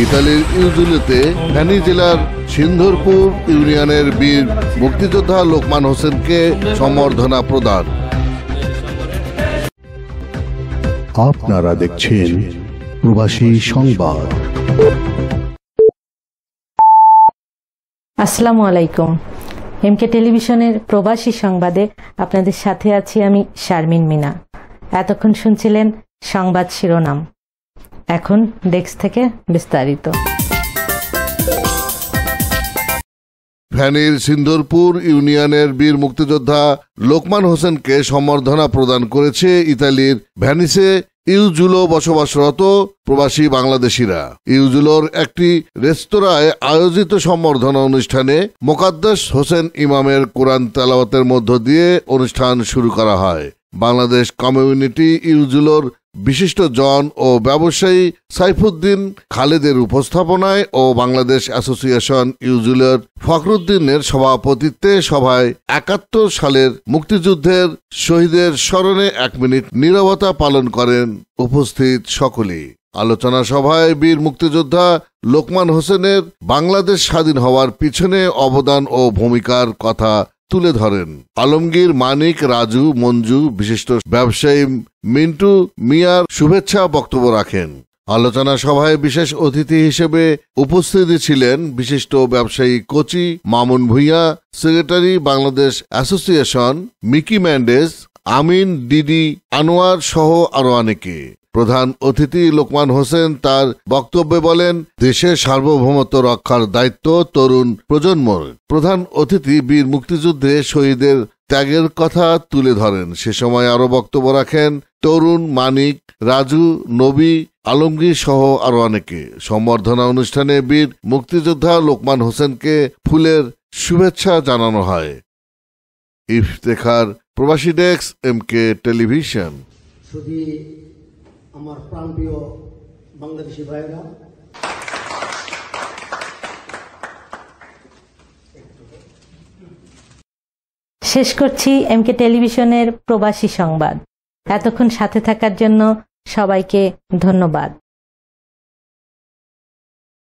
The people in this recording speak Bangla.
ইতালির ইউজুলেতে ফেনী জেলার সিন্ধুরপুর ইউনিয়নের বীর মুক্তিযোদ্ধা লোকমান হোসেনকে সম্বর্ধনা প্রদান। আপনারা দেখছেন প্রবাসী সংবাদ। আসসালামু আলাইকুম। এমকে টেলিভিশনের প্রবাসী সংবাদে আপনাদের সাথে আছি আমি শারমিন মিনা। এতক্ষণ শুনছিলেন সংবাদ শিরোনাম, এখন ডেস্ক থেকে বিস্তারিত। ফেনীর সিন্ধুরপুর ইউনিয়নের বীর মুক্তিযোদ্ধা লোকমান হোসেনকে সম্বর্ধনা প্রদান করেছে ইতালির ভেনিসে ইউজুলো বসবাসরত প্রবাসী বাংলাদেশিরা। ইউজুলোর একটি রেস্তোরাঁয় আয়োজিত সম্বর্ধনা অনুষ্ঠানে মোকাদ্দেস হোসেন ইমামের কোরআন তেলাওয়াতের মধ্য দিয়ে অনুষ্ঠান শুরু করা হয়। বাংলাদেশ কমিউনিটি ইউজুলোর বিশিষ্ট জন ও ব্যবসায়ী সাইফুদ্দিন খালেদের উপস্থাপনায় ও বাংলাদেশ অ্যাসোসিয়েশন ইউজুলোর ফখরুদ্দিনের সভাপতিত্বে সভায় ৭১ সালের মুক্তিযুদ্ধের শহীদের স্মরণে ১ মিনিট নীরবতা পালন করেন উপস্থিত সকলেই। আলোচনা সভায় বীর মুক্তিযোদ্ধা লোকমান হোসেনের বাংলাদেশ স্বাধীন হওয়ার পিছনে অবদান ও ভূমিকার কথা তুলে ধরেন আলমগীর, মানিক, রাজু, মঞ্জু। বিশিষ্ট ব্যবসায়ী মিন্টু মিয়ার শুভেচ্ছা বক্তব্য রাখেন। আলোচনা সভায় বিশেষ অতিথি হিসেবে উপস্থিত ছিলেন বিশিষ্ট ব্যবসায়ী কোচি মামুন ভূঁইয়া, সেক্রেটারি বাংলাদেশ অ্যাসোসিয়েশন মিকি ম্যান্ডেস, আমিন, ডিডি আনোয়ার সহ আরো অনেকে। প্রধান অতিথি লোকমান হোসেন তার বক্তব্যে বলেন, দেশের সার্বভৌমত্ব রক্ষার দায়িত্ব তরুণ প্রজন্মর। প্রধান অতিথি বীর মুক্তিযুদ্ধে শহীদের ত্যাগের কথা তুলে ধরেন। সে সময় আরো বক্তব্য রাখেন তরুণ, মানিক, রাজু, নবী, আলমগীর সহ আরো অনেকে। সম্বর্ধনা অনুষ্ঠানে বীর মুক্তিযোদ্ধা লোকমান হোসেনকে ফুলের শুভেচ্ছা জানানো হয়। ইফতেখার, প্রবাসী ডেস্ক, এমকে টেলিভিশন। শুধু আমার প্রাণপ্রিয় বাংলাদেশি ভাইরা, শেষ করছি এমকে টেলিভিশনের প্রবাসী সংবাদ। এতক্ষণ সাথে থাকার জন্য সবাইকে ধন্যবাদ।